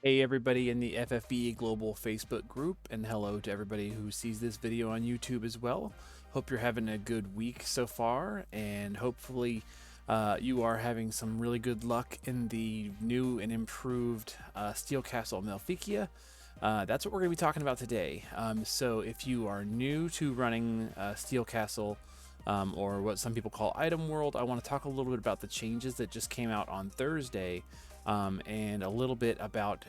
Hey everybody in the FFBE Global Facebook group, and hello to everybody who sees this video on YouTube as well. Hope you're having a good week so far, and hopefully you are having some really good luck in the new and improved Steel Castle Malfikia. That's what we're going to be talking about today. So if you are new to running Steel Castle, or what some people call Item World, I want to talk a little bit about the changes that just came out on Thursday, and a little bit about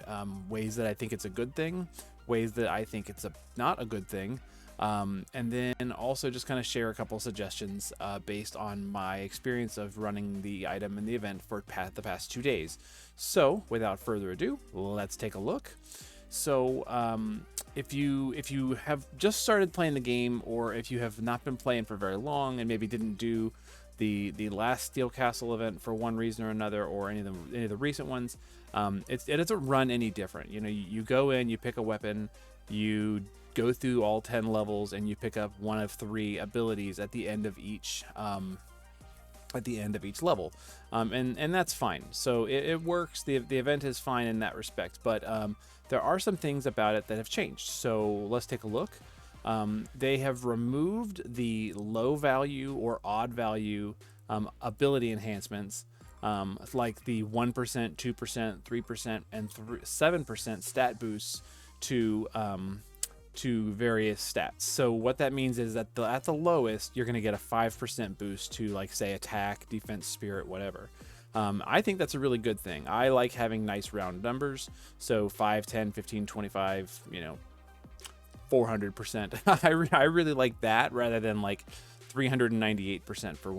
ways that I think it's a good thing, ways that I think it's not a good thing, and then also just kind of share a couple suggestions based on my experience of running the item and the event for the past 2 days. So without further ado, let's take a look. So if you have just started playing the game, or if you have not been playing for very long and maybe didn't do the last Steel Castle event for one reason or another, or any of the recent ones, it doesn't run any different. You know, you go in, you pick a weapon, you go through all 10 levels, and you pick up one of 3 abilities at the end of each level, and that's fine. So it works. The event is fine in that respect, but there are some things about it that have changed. So let's take a look. They have removed the low value or odd value ability enhancements, like the 1%, 2%, 3%, and 7% stat boosts to various stats. So what that means is that at the lowest, you're going to get a 5% boost to, like, say, attack, defense, spirit, whatever. I think that's a really good thing. I like having nice round numbers. So 5, 10, 15, 25, 400%. I really like that rather than like 398% for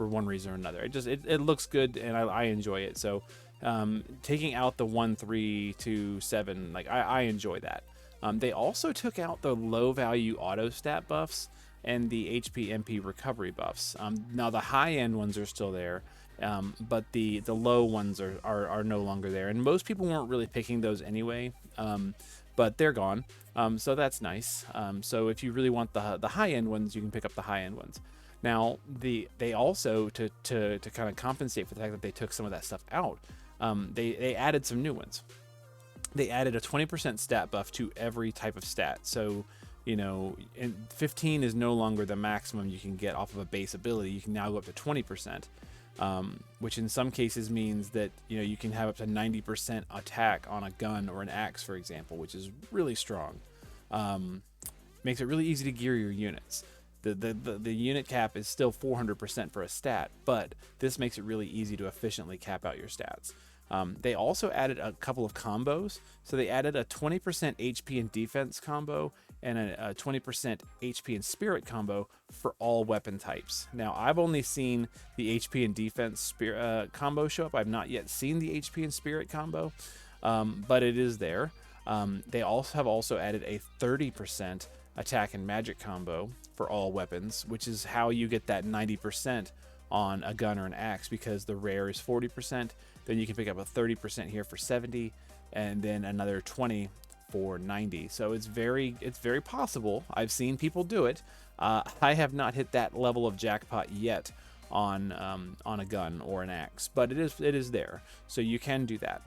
one reason or another. It looks good, and I enjoy it. So taking out the 1, 3, 2, 7, like I enjoy that. They also took out the low value auto stat buffs and the HP MP recovery buffs. Now the high end ones are still there, but the low ones are no longer there, and most people weren't really picking those anyway, but they're gone. So that's nice. So if you really want the high end ones, you can pick up the high end ones. Now they also, to kind of compensate for the fact that they took some of that stuff out, they added some new ones. They added a 20% stat buff to every type of stat. So, and 15 is no longer the maximum you can get off of a base ability. You can now go up to 20%, which in some cases means that, you can have up to 90% attack on a gun or an axe, for example, which is really strong. Makes it really easy to gear your units. The unit cap is still 400% for a stat, but this makes it really easy to efficiently cap out your stats. They also added a couple of combos. So they added a 20% HP and defense combo and a 20% HP and spirit combo for all weapon types. Now, I've only seen the HP and defense spirit combo show up. I've not yet seen the HP and spirit combo, but it is there. They have also added a 30% attack and magic combo for all weapons, which is how you get that 90% on a gun or an axe, because the rare is 40%. Then you can pick up a 30% here for 70, and then another 20 for 90. So it's very possible. I've seen people do it. I have not hit that level of jackpot yet on a gun or an axe, but it is there, so you can do that.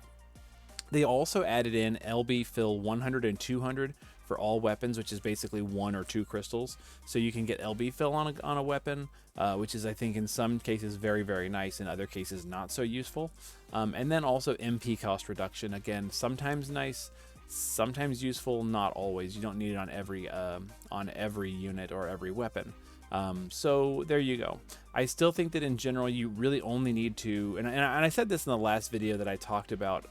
They also added in LB fill 100 and 200 for all weapons, which is basically 1 or 2 crystals. So you can get LB fill on a weapon, which is, I think, in some cases very, very nice, in other cases not so useful. And then also MP cost reduction. Again, sometimes nice, sometimes useful, not always. You don't need it on every unit or every weapon. So there you go. I still think that in general you really only need to, and I said this in the last video that I talked about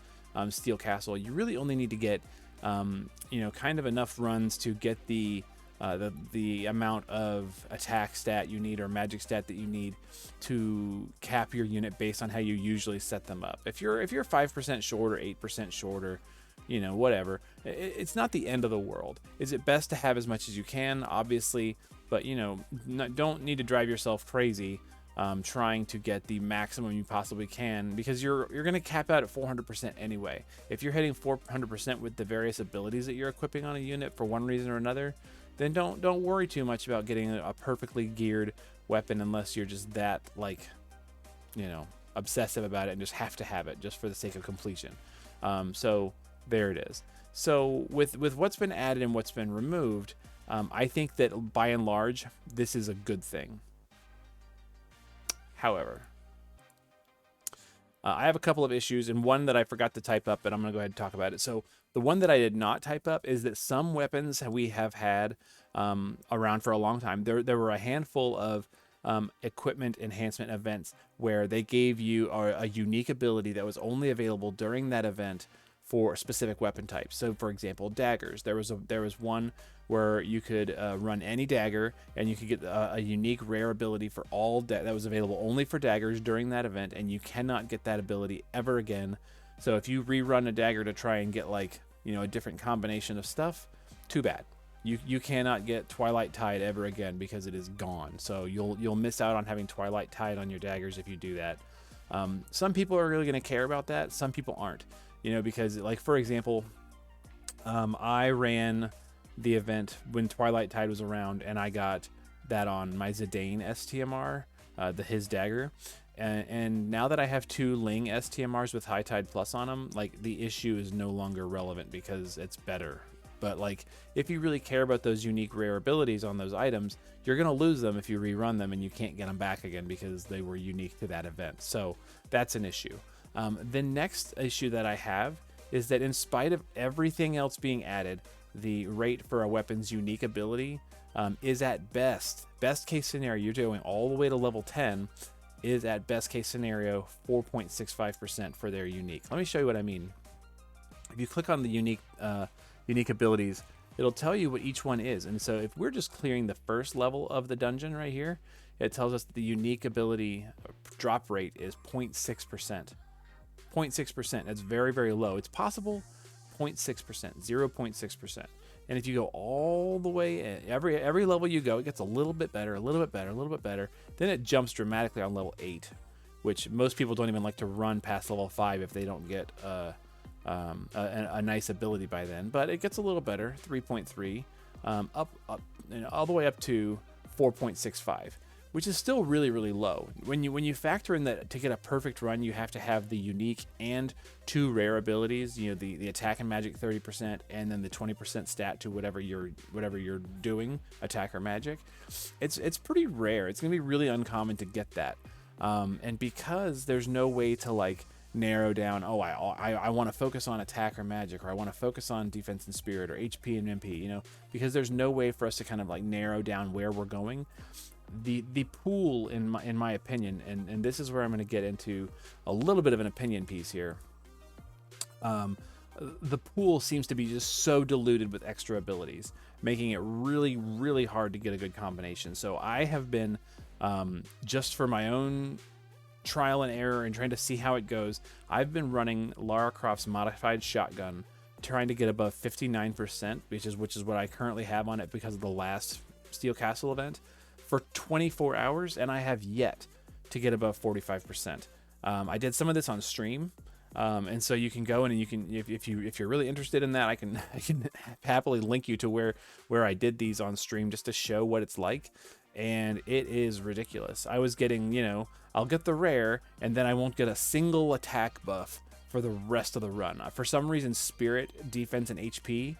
Steel Castle, you really only need to get kind of enough runs to get the amount of attack stat you need or magic stat that you need to cap your unit based on how you usually set them up. If you're 5% short or 8% short, or whatever, it's not the end of the world. Is it best to have as much as you can? Obviously, but don't need to drive yourself crazy trying to get the maximum you possibly can, because you're going to cap out at 400% anyway. If you're hitting 400% with the various abilities that you're equipping on a unit for one reason or another, then don't worry too much about getting a perfectly geared weapon, unless you're just that, like, obsessive about it and just have to have it just for the sake of completion. So There it is. So with what's been added and what's been removed, I think that by and large, this is a good thing. However, I have a couple of issues, and one that I forgot to type up, but I'm going to go ahead and talk about it. So the one that I did not type up is that some weapons we have had around for a long time. There were a handful of equipment enhancement events where they gave you a unique ability that was only available during that event for specific weapon types. So, for example, daggers. There was one where you could run any dagger, and you could get a unique rare ability for all that was available only for daggers during that event, and you cannot get that ability ever again. So, if you rerun a dagger to try and get like a different combination of stuff, too bad. You cannot get Twilight Tide ever again because it is gone. So you'll miss out on having Twilight Tide on your daggers if you do that. Some people are really going to care about that. Some people aren't. Because like for example, I ran the event when Twilight Tide was around, and I got that on my Zidane STMR, his dagger. And now that I have 2 Ling STMRs with High Tide Plus on them, like the issue is no longer relevant because it's better. But like, if you really care about those unique rare abilities on those items, you're going to lose them if you rerun them and you can't get them back again because they were unique to that event. So that's an issue. The next issue that I have is that in spite of everything else being added, the rate for a weapon's unique ability is at best case scenario, you're doing all the way to level 10, is at best case scenario 4.65% for their unique. Let me show you what I mean. If you click on the unique abilities, it'll tell you what each one is. And so if we're just clearing the first level of the dungeon right here, it tells us the unique ability drop rate is 0.6%. 0.6%. That's very, very low. It's possible 0.6%, 0.6%. And if you go all the way, every level you go, it gets a little bit better, a little bit better, a little bit better. Then it jumps dramatically on level 8, which most people don't even like to run past level 5 if they don't get a nice ability by then. But it gets a little better, 3.3, up all the way up to 4.65. Which is still really, really low. When you factor in that to get a perfect run, you have to have the unique and 2 rare abilities. The attack and magic 30%, and then the 20% stat to whatever you're doing, attack or magic. It's pretty rare. It's gonna be really uncommon to get that. And because there's no way to like narrow down, I want to focus on attack or magic, or I want to focus on defense and spirit, or HP and MP. Because there's no way for us to kind of like narrow down where we're going. The pool, in my opinion, and this is where I'm going to get into a little bit of an opinion piece here. The pool seems to be just so diluted with extra abilities, making it really, really hard to get a good combination. So I have been, just for my own trial and error and trying to see how it goes, I've been running Lara Croft's modified shotgun, trying to get above 59%, which is what I currently have on it because of the last Steel Castle event, for 24 hours, and I have yet to get above 45%. I did some of this on stream, and so you can go in and you can, if you're really interested in that, I can happily link you to where I did these on stream just to show what it's like, and it is ridiculous. I was getting, I'll get the rare, and then I won't get a single attack buff for the rest of the run. For some reason, spirit, defense, and HP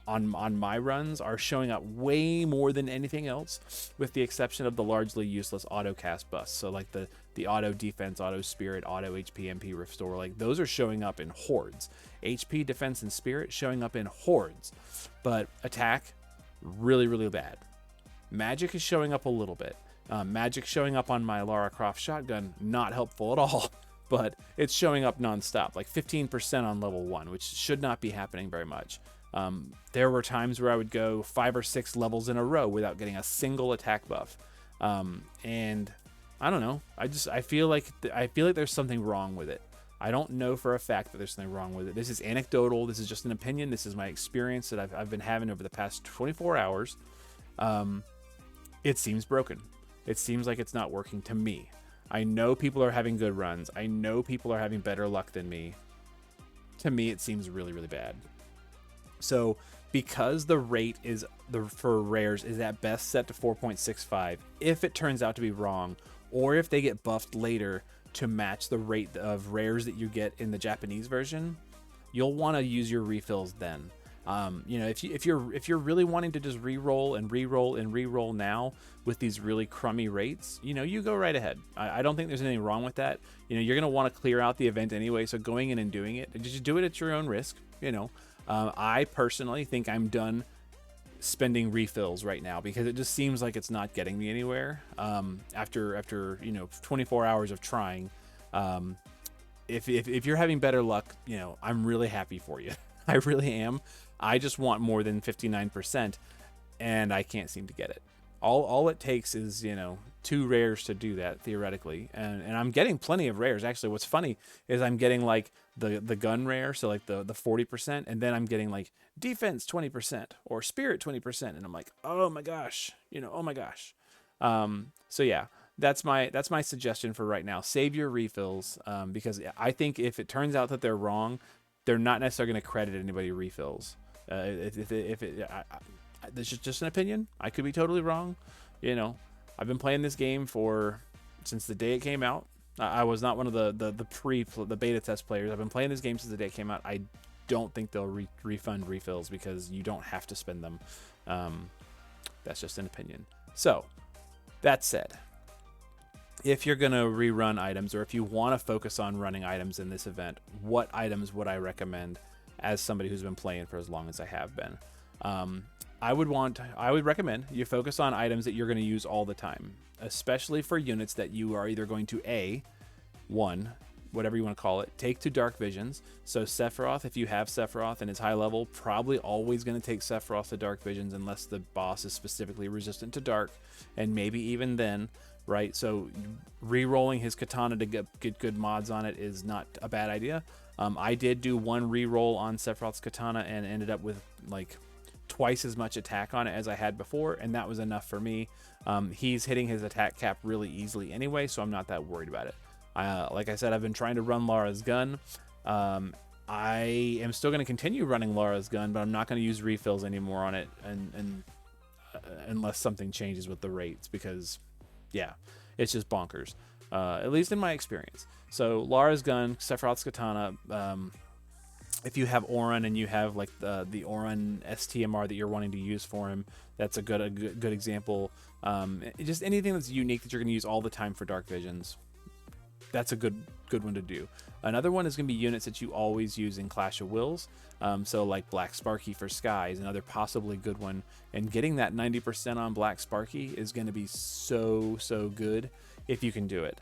on my runs are showing up way more than anything else, with the exception of the largely useless auto cast buffs. So like the auto defense, auto spirit, auto HP, MP restore, like those are showing up in hordes. HP, defense, and spirit showing up in hordes, but attack, really, really bad. Magic is showing up a little bit. Magic showing up on my Lara Croft shotgun, not helpful at all, but it's showing up nonstop, like 15% on level 1, which should not be happening very much. There were times where I would go 5 or 6 levels in a row without getting a single attack buff. And I don't know. I feel like there's something wrong with it. I don't know for a fact that there's something wrong with it. This is anecdotal. This is just an opinion. This is my experience that I've been having over the past 24 hours. It seems broken. It seems like it's not working to me. I know people are having good runs. I know people are having better luck than me. To me, it seems really, really bad. So because the rate for rares is at best set to 4.65, if it turns out to be wrong, or if they get buffed later to match the rate of rares that you get in the Japanese version, you'll want to use your refills then. You know, if you're really wanting to just re-roll and re-roll and re-roll now with these really crummy rates, you know, you go right ahead. I don't think there's anything wrong with that. You know, you're gonna want to clear out the event anyway, so going in and doing it, just do it at your own risk. You know, I personally think I'm done spending refills right now because it just seems like it's not getting me anywhere. After you know 24 hours of trying, if you're having better luck, you know, I'm really happy for you. I really am. I just want more than 59%, and I can't seem to get it. All it takes is, you know, 2 rares to do that theoretically, and I'm getting plenty of rares. Actually, what's funny is I'm getting like the gun rare, so like the 40%, and then I'm getting like defense 20% or spirit 20%, and I'm like, oh my gosh, you know, oh my gosh. So yeah, that's my suggestion for right now. Save your refills, because I think if it turns out that they're wrong, they're not necessarily going to credit anybody refills. This is just an opinion. I could be totally wrong. You know, I've been playing this game since the day it came out. I was not one of the beta test players. I've been playing this game since the day it came out. I don't think they'll refund refills because you don't have to spend them. That's just an opinion. So, that said, if you're going to rerun items, or if you want to focus on running items in this event, what items would I recommend as somebody who's been playing for as long as I have been? I would recommend you focus on items that you're going to use all the time, especially for units that you are either going to whatever you want to call it, take to dark visions. So Sephiroth, if you have Sephiroth and it's high level, probably always going to take Sephiroth to dark visions unless the boss is specifically resistant to dark, and maybe even then, right? So re-rolling his katana to get good mods on it is not a bad idea. I did do 1 re-roll on Sephiroth's katana and ended up with like twice as much attack on it as I had before, and that was enough for me. He's hitting his attack cap really easily anyway, so I'm not that worried about it. Like I said, I've been trying to run Lara's gun. I am still going to continue running Lara's gun, but I'm not going to use refills anymore on it, and unless something changes with the rates, because yeah, it's just bonkers, at least in my experience. So Lara's gun, Sephiroth's katana, if you have Auron and you have like the Auron STMR that you're wanting to use for him, that's a good example. Just anything that's unique that you're going to use all the time for dark visions, that's a good one to do. Another one is going to be units that you always use in Clash of Wills. So like Black Sparky for Sky is another possibly good one. And getting that 90% on Black Sparky is going to be so good if you can do it.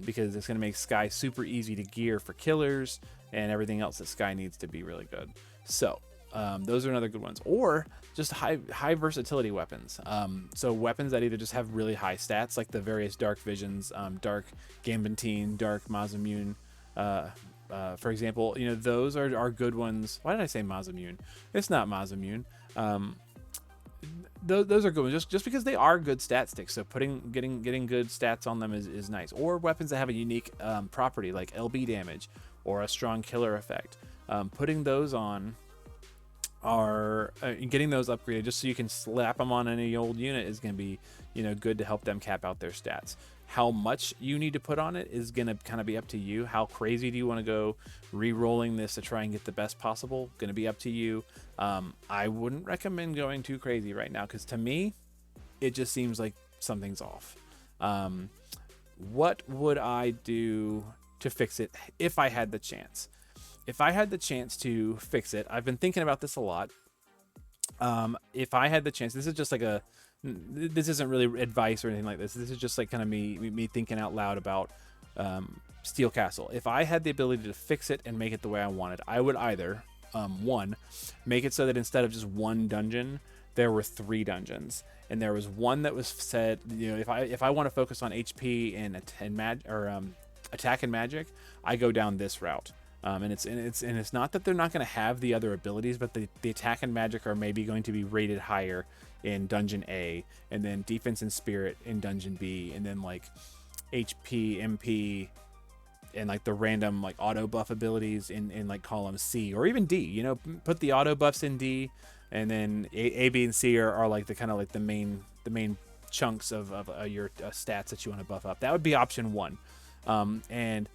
Because it's going to make Sky super easy to gear for killers and everything else that Sky needs to be really good. So those are another good ones. Or just high versatility weapons. So weapons that either just have really high stats, like the various Dark Visions, Dark Gambitine, Dark Masamune, for example. You know, those are good ones. Why did I say Masamune? It's not Masamune. Those are good ones just because they are good stat sticks. So getting good stats on them is nice. Or weapons that have a unique property like LB damage or a strong killer effect. Putting those on are getting those upgraded just so you can slap them on any old unit is going to be, you know, good to help them cap out their stats. How much you need to put on it is going to kind of be up to you. How crazy do you want to go re-rolling this to try and get the best possible? Going to be up to you. I wouldn't recommend going too crazy right now because to me, it just seems like something's off. What would I do to fix it if I had the chance? If I had the chance to fix it, I've been thinking about this a lot. If I had the chance, this is just like this isn't really advice or anything like this. This is just like kind of me thinking out loud about Steel Castle. If I had the ability to fix it and make it the way I wanted, I would either, one, make it so that instead of just 1 dungeon, there were 3 dungeons. And there was one that was said, you know, if I want to focus on HP and attack and magic, I go down this route. And it's not that they're not going to have the other abilities, but the attack and magic are maybe going to be rated higher in Dungeon A, and then defense and spirit in Dungeon B, and then like HP, MP, and like the random like auto buff abilities in like column C or even D. You know, put the auto buffs in D, and then A, B, and C are like the kind of like the main chunks of your stats that you want to buff up. That would be option 1. And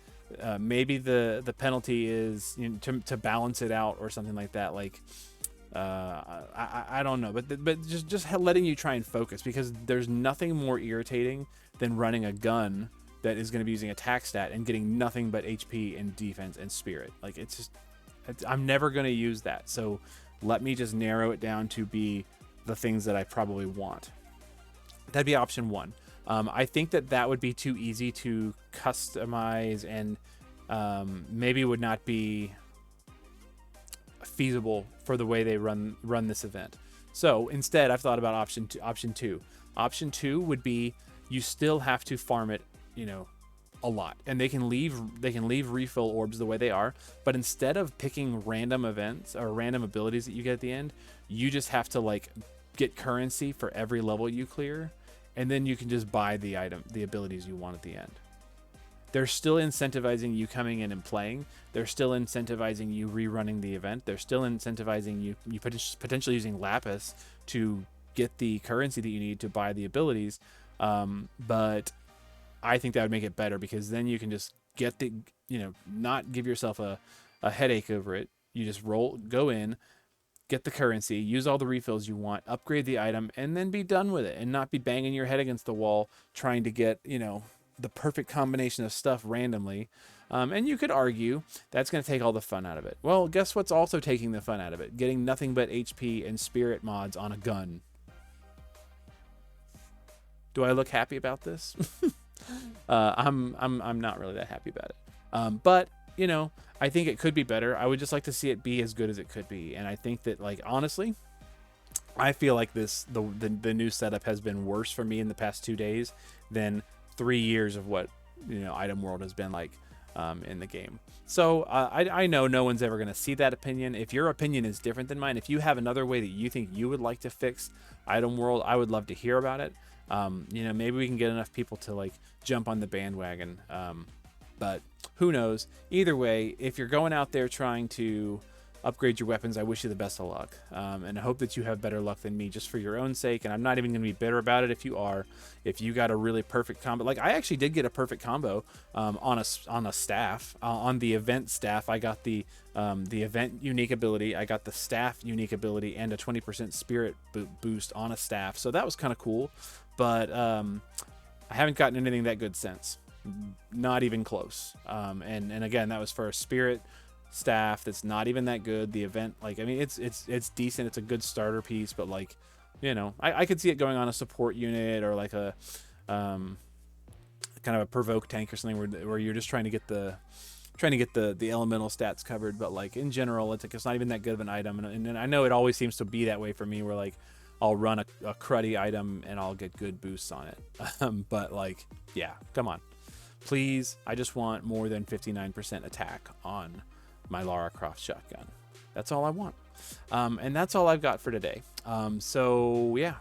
maybe the penalty is, you know, to balance it out or something like that. Like I don't know, but just letting you try and focus, because there's nothing more irritating than running a gun that is going to be using attack stat and getting nothing but HP and defense and spirit. Like I'm never going to use that. So let me just narrow it down to be the things that I probably want. That'd be option one. I think that would be too easy to customize, and maybe would not be feasible for the way they run this event. So instead, I've thought about option two. Option two would be, you still have to farm it, you know, a lot, and they can leave refill orbs the way they are, but instead of picking random events or random abilities that you get at the end, you just have to like get currency for every level you clear, and then you can just buy the abilities you want at the end. They're still incentivizing you coming in and playing. They're still incentivizing you rerunning the event. They're still incentivizing you potentially using Lapis to get the currency that you need to buy the abilities. But I think that would make it better, because then you can just get the, you know, not give yourself a headache over it. You just go in, get the currency, use all the refills you want, upgrade the item, and then be done with it, and not be banging your head against the wall trying to get, you know, the perfect combination of stuff randomly. And you could argue that's going to take all the fun out of it. Well, guess what's also taking the fun out of it? Getting nothing but HP and spirit mods on a gun. Do I look happy about this? I'm not really that happy about it. But you know, I think it could be better. I would just like to see it be as good as it could be. And I think that, like, honestly, I feel like the new setup has been worse for me in the past 2 days than 3 years of what, you know, Item World has been like in the game. So I know no one's ever going to see that opinion. If your opinion is different than mine, if you have another way that you think you would like to fix Item World, I would love to hear about it. You know, maybe we can get enough people to like jump on the bandwagon. But who knows? Either way, if you're going out there trying to upgrade your weapons, I wish you the best of luck. And I hope that you have better luck than me, just for your own sake. And I'm not even going to be bitter about it if you are. If you got a really perfect combo, like I actually did get a perfect combo on a staff, on the event staff. I got the event unique ability, I got the staff unique ability, and a 20% spirit boost on a staff. So that was kind of cool. But I haven't gotten anything that good since. Not even close. And again, that was for a spirit staff that's not even that good. The event, like, I mean, it's decent. It's a good starter piece, but like, you know, I could see it going on a support unit, or like a kind of a provoke tank or something, where you're just trying to get the elemental stats covered. But like in general, it's not even that good of an item. And I know it always seems to be that way for me, where like I'll run a cruddy item and I'll get good boosts on it. But like, yeah, come on. Please, I just want more than 59% attack on my Lara Croft shotgun. That's all I want. And that's all I've got for today. So yeah,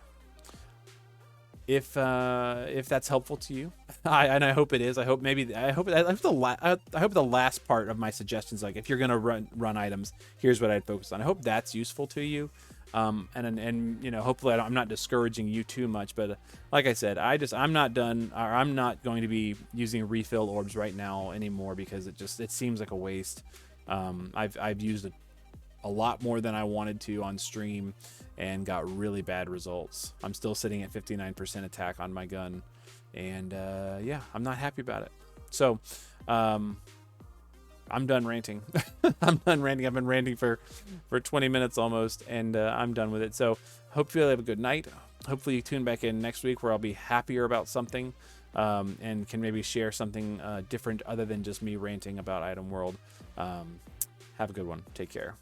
if that's helpful to you, and I hope it is. I hope the last part of my suggestions, like if you're gonna run items, here's what I'd focus on. I hope that's useful to you. And you know, hopefully I'm not discouraging you too much, but like I said, I'm not done, or I'm not going to be using refill orbs right now anymore, because it seems like a waste. I've used a lot more than I wanted to on stream and got really bad results. I'm still sitting at 59% attack on my gun, and yeah, I'm not happy about it. So I'm done ranting. I'm done ranting. I've been ranting for 20 minutes almost, and I'm done with it. So hopefully you have a good night. Hopefully you tune back in next week, where I'll be happier about something, and can maybe share something different other than just me ranting about Item World. Have a good one. Take care.